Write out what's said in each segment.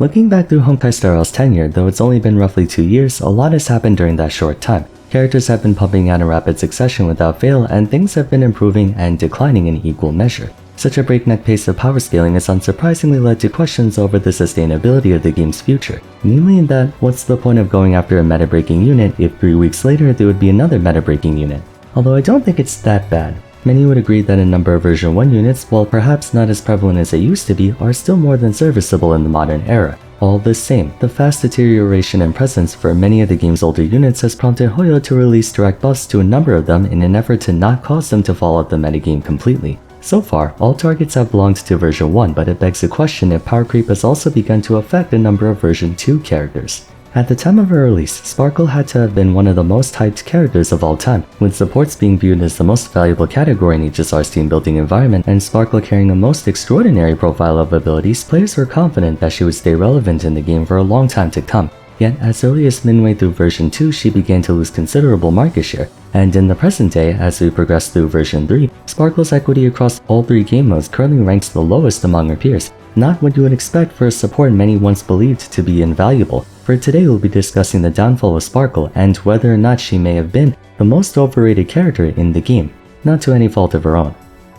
Looking back through Honkai Star Rail's tenure, though it's only been roughly 2 years, a lot has happened during that short time. Characters have been pumping out in rapid succession without fail, and things have been improving and declining in equal measure. Such a breakneck pace of power scaling has unsurprisingly led to questions over the sustainability of the game's future. Namely in that, what's the point of going after a meta-breaking unit if 3 weeks later there would be another meta-breaking unit? Although I don't think it's that bad. Many would agree that a number of version 1 units, while perhaps not as prevalent as they used to be, are still more than serviceable in the modern era. All the same, the fast deterioration in presence for many of the game's older units has prompted Hoyo to release direct buffs to a number of them in an effort to not cause them to fall out the metagame completely. So far, all targets have belonged to version 1, but it begs the question if power creep has also begun to affect a number of version 2 characters. At the time of her release, Sparkle had to have been one of the most hyped characters of all time, with supports being viewed as the most valuable category in HSR's team-building environment, and Sparkle carrying a most extraordinary profile of abilities. Players were confident that she would stay relevant in the game for a long time to come. Yet, as early as midway through version 2, she began to lose considerable market share, and in the present day, as we progress through version 3, Sparkle's equity across all 3 game modes currently ranks the lowest among her peers. Not what you would expect for a support many once believed to be invaluable. For today we'll be discussing the downfall of Sparkle and whether or not she may have been the most overrated character in the game, not to any fault of her own.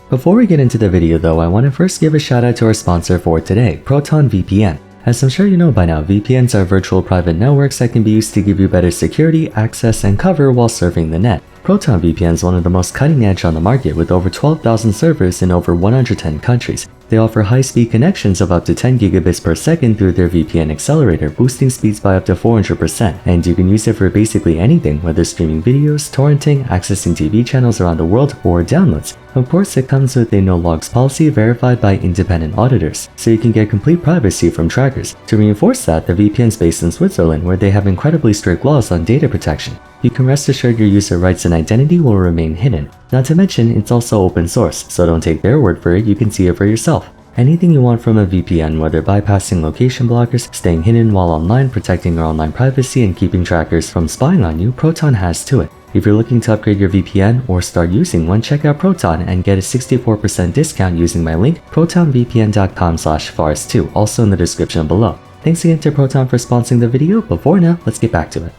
Before we get into the video though, I want to first give a shout out to our sponsor for today, Proton VPN. As I'm sure you know by now, VPNs are virtual private networks that can be used to give you better security, access, and cover while surfing the net. Proton VPN is one of the most cutting edge on the market with over 12,000 servers in over 110 countries. They offer high-speed connections of up to 10 gigabits per second through their VPN accelerator, boosting speeds by up to 400%, and you can use it for basically anything, whether streaming videos, torrenting, accessing TV channels around the world, or downloads. Of course, it comes with a no-logs policy verified by independent auditors, so you can get complete privacy from trackers. To reinforce that, the VPN is based in Switzerland, where they have incredibly strict laws on data protection. You can rest assured your user rights and identity will remain hidden. Not to mention, it's also open source, so don't take their word for it, you can see it for yourself. Anything you want from a VPN, whether bypassing location blockers, staying hidden while online, protecting your online privacy, and keeping trackers from spying on you, Proton has to it. If you're looking to upgrade your VPN or start using one, check out Proton and get a 64% discount using my link, protonvpn.com/Vars2, also in the description below. Thanks again to Proton for sponsoring the video, but for now, let's get back to it.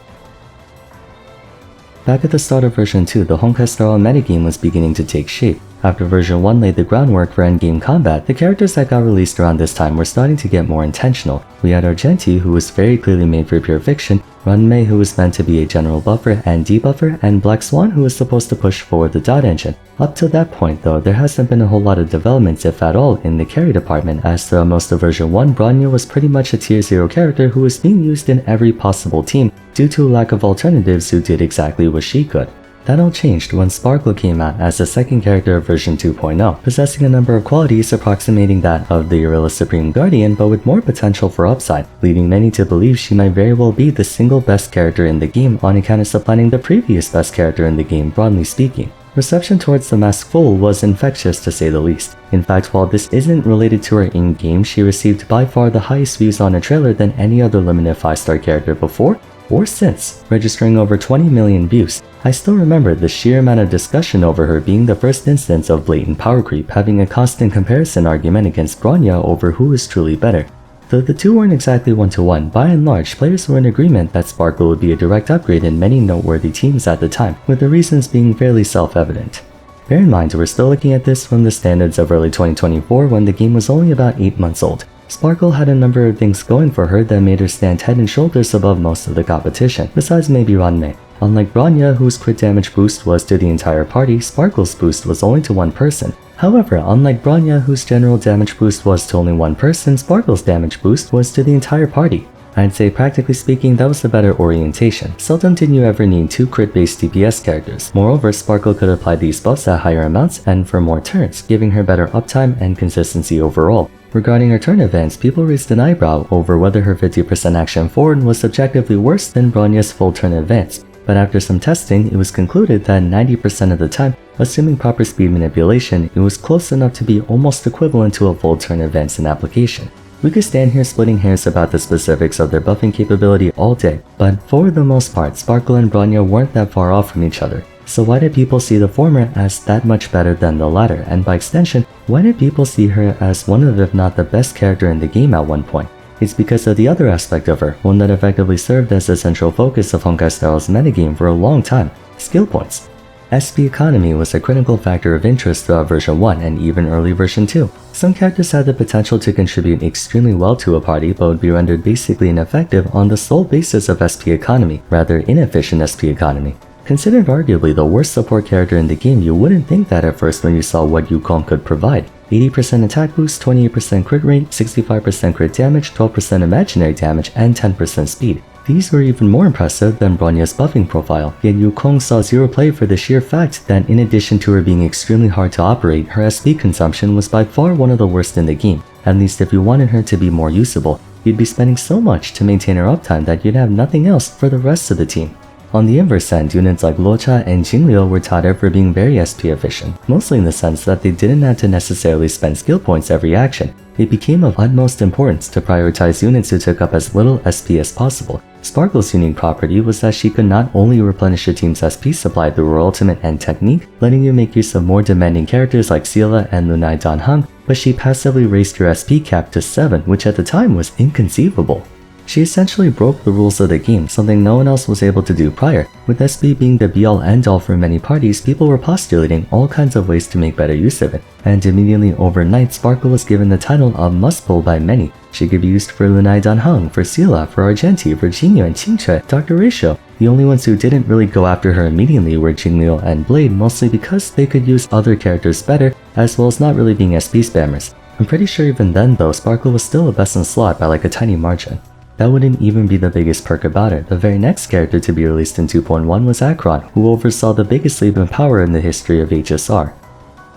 Back at the start of version 2, the Honkai Star Rail metagame was beginning to take shape. After version 1 laid the groundwork for endgame combat, the characters that got released around this time were starting to get more intentional. We had Argenti, who was very clearly made for pure fiction, Runmei, who was meant to be a general buffer and debuffer, and Black Swan, who was supposed to push forward the dot engine. Up to that point though, there hasn't been a whole lot of developments, if at all, in the carry department, as throughout most of version 1, Bronya was pretty much a tier 0 character who was being used in every possible team due to a lack of alternatives who did exactly what she could. That all changed when Sparkle came out as the second character of version 2.0, possessing a number of qualities approximating that of the Gorilla Supreme Guardian but with more potential for upside, leading many to believe she might very well be the single best character in the game on account of supplanting the previous best character in the game, broadly speaking. Reception towards the Masked Fool was infectious to say the least. In fact, while this isn't related to her in-game, she received by far the highest views on a trailer than any other limited 5-star character before or since, registering over 20 million views. I still remember the sheer amount of discussion over her being the first instance of blatant power creep, having a constant comparison argument against Bronya over who is truly better. Though the two weren't exactly one-to-one, by and large, players were in agreement that Sparkle would be a direct upgrade in many noteworthy teams at the time, with the reasons being fairly self-evident. Bear in mind, we're still looking at this from the standards of early 2024 when the game was only about 8 months old. Sparkle had a number of things going for her that made her stand head and shoulders above most of the competition, besides maybe Runmei. Unlike Bronya, whose crit damage boost was to the entire party, Sparkle's boost was only to one person. However, unlike Bronya, whose general damage boost was to only one person, Sparkle's damage boost was to the entire party. I'd say practically speaking that was the better orientation. Seldom did you ever need 2 crit-based DPS characters. Moreover, Sparkle could apply these buffs at higher amounts and for more turns, giving her better uptime and consistency overall. Regarding her turn events, people raised an eyebrow over whether her 50% action forward was subjectively worse than Bronya's full turn advance. But after some testing, it was concluded that 90% of the time, assuming proper speed manipulation, it was close enough to be almost equivalent to a full turn advance in application. We could stand here splitting hairs about the specifics of their buffing capability all day, but for the most part, Sparkle and Bronya weren't that far off from each other. So why did people see the former as that much better than the latter, and by extension, why did people see her as one of if not the best character in the game at one point? It's because of the other aspect of her, one that effectively served as the central focus of Honkai Star's metagame for a long time: skill points. SP economy was a critical factor of interest throughout version 1 and even early version 2. Some characters had the potential to contribute extremely well to a party but would be rendered basically ineffective on the sole basis of SP economy, rather inefficient SP economy. Considered arguably the worst support character in the game, you wouldn't think that at first when you saw what Yukong could provide. 80% attack boost, 28% crit rate, 65% crit damage, 12% imaginary damage, and 10% speed. These were even more impressive than Bronya's buffing profile, yet Yukong saw zero play for the sheer fact that in addition to her being extremely hard to operate, her SP consumption was by far one of the worst in the game. At least if you wanted her to be more usable, you'd be spending so much to maintain her uptime that you'd have nothing else for the rest of the team. On the inverse end, units like Locha and Jingliu were touted for being very SP efficient, mostly in the sense that they didn't have to necessarily spend skill points every action. It became of utmost importance to prioritize units who took up as little SP as possible. Sparkle's unique property was that she could not only replenish your team's SP supply through her ultimate and technique, letting you make use of more demanding characters like Seela and Lunai Danhang, but she passively raised your SP cap to 7, which at the time was inconceivable. She essentially broke the rules of the game, something no one else was able to do prior. With SP being the be-all end-all for many parties, people were postulating all kinds of ways to make better use of it, and immediately overnight Sparkle was given the title of must-pull by many. She could be used for Lunai Danhang, for Seela, for Argenti, for Jinyu and Qingche, Dr. Ratio. The only ones who didn't really go after her immediately were Jingliu and Blade, mostly because they could use other characters better, as well as not really being SP spammers. I'm pretty sure even then though, Sparkle was still a best in slot by like a tiny margin. That wouldn't even be the biggest perk about it. The very next character to be released in 2.1 was Acron, who oversaw the biggest leap in power in the history of HSR.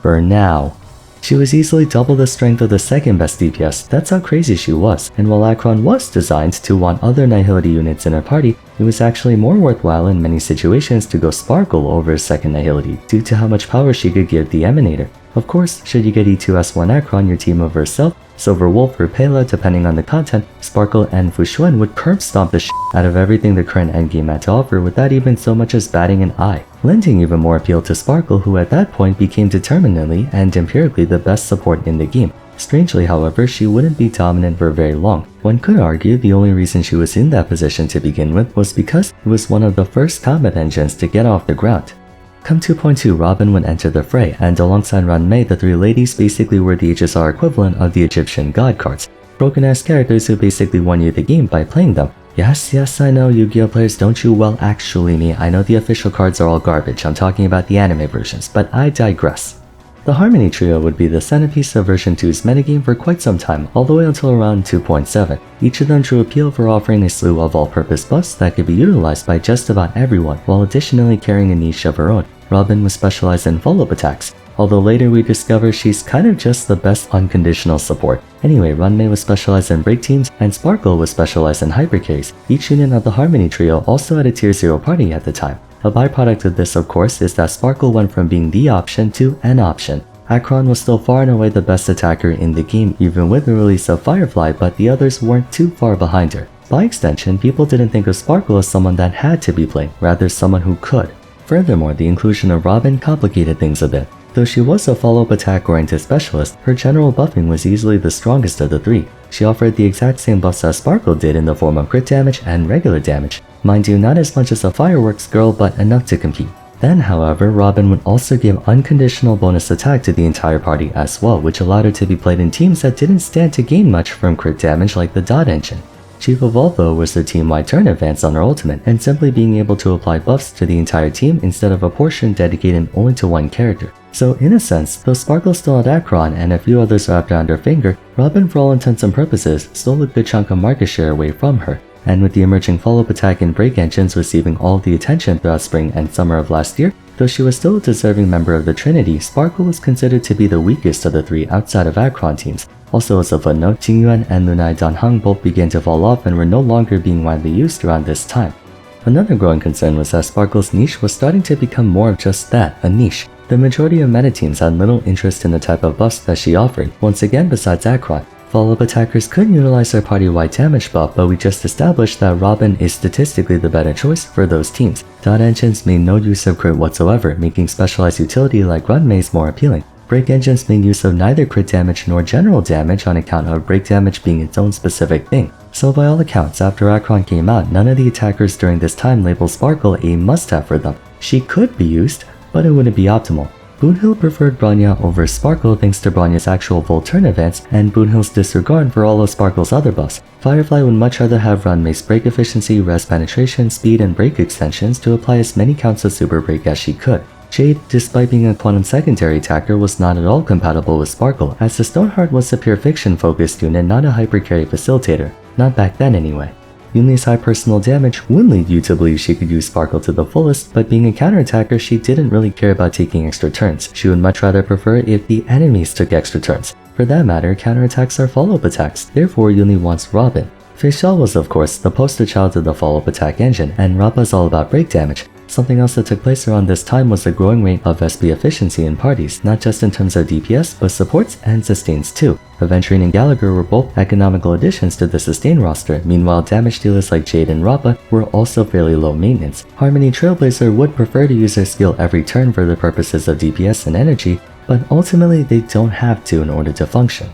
For now. She was easily double the strength of the second best DPS, that's how crazy she was, and while Acron was designed to want other Nihility units in her party, it was actually more worthwhile in many situations to go Sparkle over second Nihility, due to how much power she could give the Emanator. Of course, should you get E2S1 Acron, your team of herself, Silver Wolf or Pela, depending on the content, Sparkle and Fuxuan would curb stomp the shit out of everything the current endgame had to offer without even so much as batting an eye, lending even more appeal to Sparkle, who at that point became determinedly and empirically the best support in the game. Strangely, however, she wouldn't be dominant for very long. One could argue the only reason she was in that position to begin with was because it was one of the first combat engines to get off the ground. Come 2.2, Robin would enter the fray, and alongside Ranmei, the three ladies basically were the HSR equivalent of the Egyptian god cards. Broken-ass characters who basically won you the game by playing them. Yes, I know, Yu-Gi-Oh players, don't you? Well, actually me, I know the official cards are all garbage, I'm talking about the anime versions, but I digress. The Harmony Trio would be the centerpiece of version 2's metagame for quite some time, all the way until around 2.7. Each of them drew appeal for offering a slew of all-purpose buffs that could be utilized by just about everyone, while additionally carrying a niche of her own. Robin was specialized in follow-up attacks, although later we discover she's kind of just the best unconditional support. Anyway, Ranmei was specialized in break teams, and Sparkle was specialized in hyper carries. Each unit of the Harmony Trio also had a tier 0 party at the time. A byproduct of this, of course, is that Sparkle went from being the option to an option. Acron was still far and away the best attacker in the game even with the release of Firefly, but the others weren't too far behind her. By extension, people didn't think of Sparkle as someone that had to be played, rather someone who could. Furthermore, the inclusion of Robin complicated things a bit. Though she was a follow-up attack-oriented specialist, her general buffing was easily the strongest of the three. She offered the exact same buffs as Sparkle did in the form of crit damage and regular damage. Mind you, not as much as a fireworks girl, but enough to compete. Then, however, Robin would also give unconditional bonus attack to the entire party as well, which allowed her to be played in teams that didn't stand to gain much from crit damage like the Dot Engine. Chief of all though was the team-wide turn advance on her ultimate, and simply being able to apply buffs to the entire team instead of a portion dedicated only to one character. So in a sense, though Sparkle still had Acron and a few others wrapped around her finger, Robin for all intents and purposes stole a good chunk of market share away from her. And with the emerging follow-up attack and break engines receiving all the attention throughout spring and summer of last year, though she was still a deserving member of the Trinity, Sparkle was considered to be the weakest of the three outside of Acron teams. Also as a footnote, Jingyuan and Lunai Danhang both began to fall off and were no longer being widely used around this time. Another growing concern was that Sparkle's niche was starting to become more of just that, a niche. The majority of meta teams had little interest in the type of buffs that she offered, once again besides Acron. Follow-up attackers could utilize her party-wide damage buff, but we just established that Robin is statistically the better choice for those teams. Dot engines made no use of crit whatsoever, making specialized utility like Ranmei's more appealing. Break engines made use of neither crit damage nor general damage on account of break damage being its own specific thing. So by all accounts, after Acron came out, none of the attackers during this time labeled Sparkle a must-have for them. She could be used, but it wouldn't be optimal. Boonhill preferred Bronya over Sparkle thanks to Bronya's actual full turn events and Boonhill's disregard for all of Sparkle's other buffs. Firefly would much rather have run Mace break efficiency, res penetration, speed, and break extensions to apply as many counts of super break as she could. Jade, despite being a quantum secondary attacker, was not at all compatible with Sparkle, as the Stoneheart was a pure fiction-focused unit, not a hypercarry facilitator. Not back then anyway. Yunli's high personal damage would lead you to believe she could use Sparkle to the fullest, but being a counterattacker, she didn't really care about taking extra turns. She would much rather prefer if the enemies took extra turns. For that matter, counterattacks are follow-up attacks, therefore Yunli wants Robin. Facial was of course the poster child of the follow-up attack engine, and Rappa is all about break damage. Something else that took place around this time was the growing rate of SP efficiency in parties, not just in terms of DPS, but supports and sustains too. Aventurine and Gallagher were both economical additions to the sustain roster, meanwhile damage dealers like Jade and Rappa were also fairly low maintenance. Harmony Trailblazer would prefer to use their skill every turn for the purposes of DPS and energy, but ultimately they don't have to in order to function.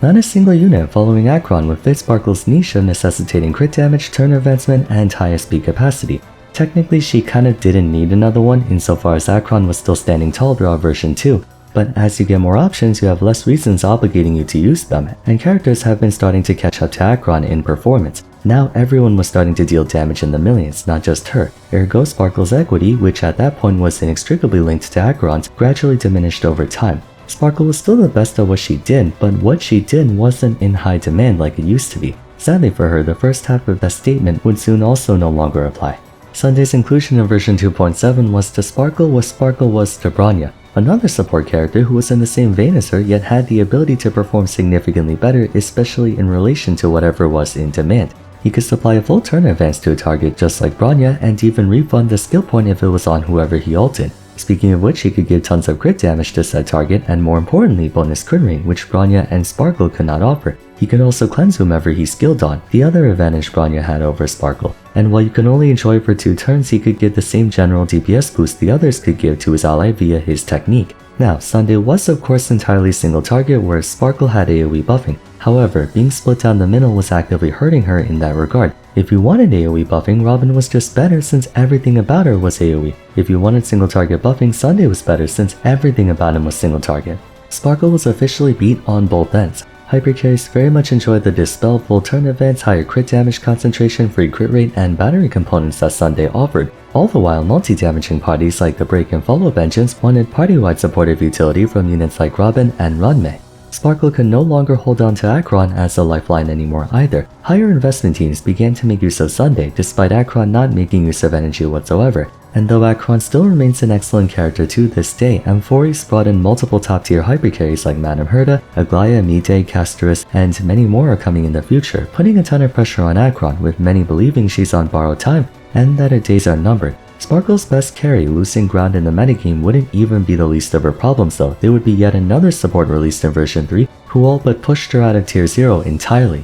Not a single unit following Acron would fit Sparkle's niche of necessitating crit damage, turn advancement, and high SP capacity. Technically, she kinda didn't need another one insofar as Acron was still standing tall throughout version 2, but as you get more options, you have less reasons obligating you to use them, and characters have been starting to catch up to Acron in performance. Now everyone was starting to deal damage in the millions, not just her. Ergo, Sparkle's equity, which at that point was inextricably linked to Acron's, gradually diminished over time. Sparkle was still the best at what she did, but what she did wasn't in high demand like it used to be. Sadly for her, the first half of that statement would soon also no longer apply. Sunday's inclusion in version 2.7 was to Sparkle what Sparkle was to Bronya, another support character who was in the same vein as her yet had the ability to perform significantly better, especially in relation to whatever was in demand. He could supply a full turn advance to a target just like Bronya and even refund the skill point if it was on whoever he ulted. Speaking of which, he could give tons of crit damage to said target and more importantly bonus crit rate, which Bronya and Sparkle could not offer. He could also cleanse whomever he skilled on, the other advantage Bronya had over Sparkle. And while you can only enjoy it for 2 turns, he could give the same general DPS boost the others could give to his ally via his technique. Now, Sunday was of course entirely single target, whereas Sparkle had AoE buffing. However, being split down the middle was actively hurting her in that regard. If you wanted AoE buffing, Robin was just better since everything about her was AoE. If you wanted single target buffing, Sunday was better since everything about him was single target. Sparkle was officially beat on both ends. Hypercarries very much enjoyed the Dispel, full turn events, higher crit damage concentration, free crit rate, and battery components that Sunday offered. All the while, multi-damaging parties like the Break and Follow-up engines wanted party-wide supportive utility from units like Robin and Runmei. Sparkle could no longer hold on to Acron as a lifeline anymore either. Higher investment teams began to make use of Sunday despite Acron not making use of energy whatsoever. And though Acron still remains an excellent character to this day, Amphoris brought in multiple top-tier hypercarries like Madame Herda, Aglaya, Mide, Casterus, and many more are coming in the future, putting a ton of pressure on Acron, with many believing she's on borrowed time and that her days are numbered. Sparkle's best carry, losing ground in the metagame, wouldn't even be the least of her problems though. There would be yet another support released in version 3 who all but pushed her out of tier 0 entirely.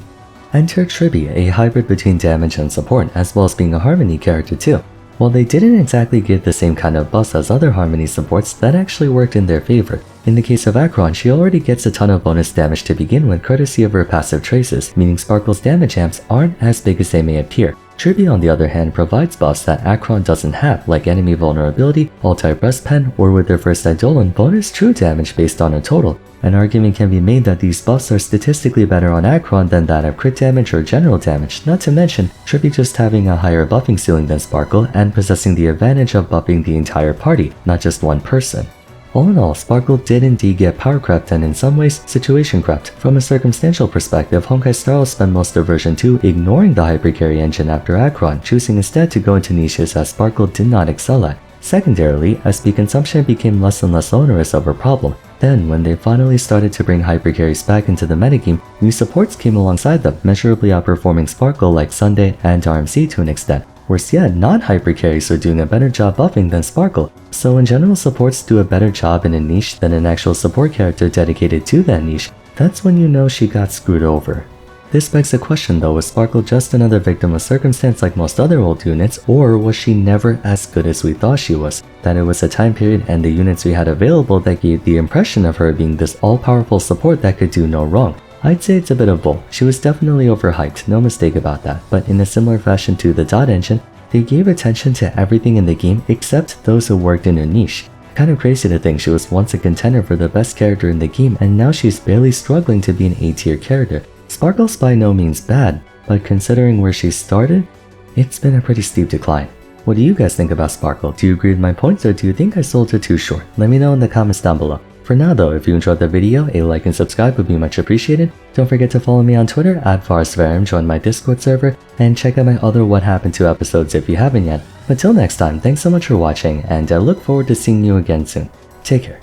Enter Tribi, a hybrid between damage and support, as well as being a Harmony character too. While they didn't exactly give the same kind of buffs as other Harmony supports, that actually worked in their favor. In the case of Acron, she already gets a ton of bonus damage to begin with courtesy of her passive traces, meaning Sparkle's damage amps aren't as big as they may appear. Tribi on the other hand provides buffs that Acron doesn't have, like enemy vulnerability, all-type breast pen, or with their first Eidolon, bonus true damage based on a total. An argument can be made that these buffs are statistically better on Acron than that of crit damage or general damage, not to mention Tribi just having a higher buffing ceiling than Sparkle and possessing the advantage of buffing the entire party, not just one person. All in all, Sparkle did indeed get power crept and in some ways, situation crept. From a circumstantial perspective, Honkai Star will spend most of version 2 ignoring the hypercarry engine after Acron, choosing instead to go into niches that Sparkle did not excel at. Secondarily, SP consumption became less and less onerous of a problem. Then, when they finally started to bring hypercarries back into the metagame, new supports came alongside them, measurably outperforming Sparkle like Sunday and RMC to an extent. Worse yet, non-hypercarries are doing a better job buffing than Sparkle, so when general supports do a better job in a niche than an actual support character dedicated to that niche, that's when you know she got screwed over. This begs the question though, was Sparkle just another victim of circumstance like most other old units, or was she never as good as we thought she was? That it was a time period and the units we had available that gave the impression of her being this all-powerful support that could do no wrong. I'd say it's a bit of both. She was definitely overhyped, no mistake about that, but in a similar fashion to the Dot Engine, they gave attention to everything in the game except those who worked in her niche. Kind of crazy to think she was once a contender for the best character in the game and now she's barely struggling to be an A-tier character. Sparkle's by no means bad, but considering where she started, it's been a pretty steep decline. What do you guys think about Sparkle? Do you agree with my points or do you think I sold her too short? Let me know in the comments down below. For now though, if you enjoyed the video, a like and subscribe would be much appreciated. Don't forget to follow me on Twitter at Vars, join my Discord server, and check out my other What Happened To episodes if you haven't yet. Until next time, thanks so much for watching, and I look forward to seeing you again soon. Take care.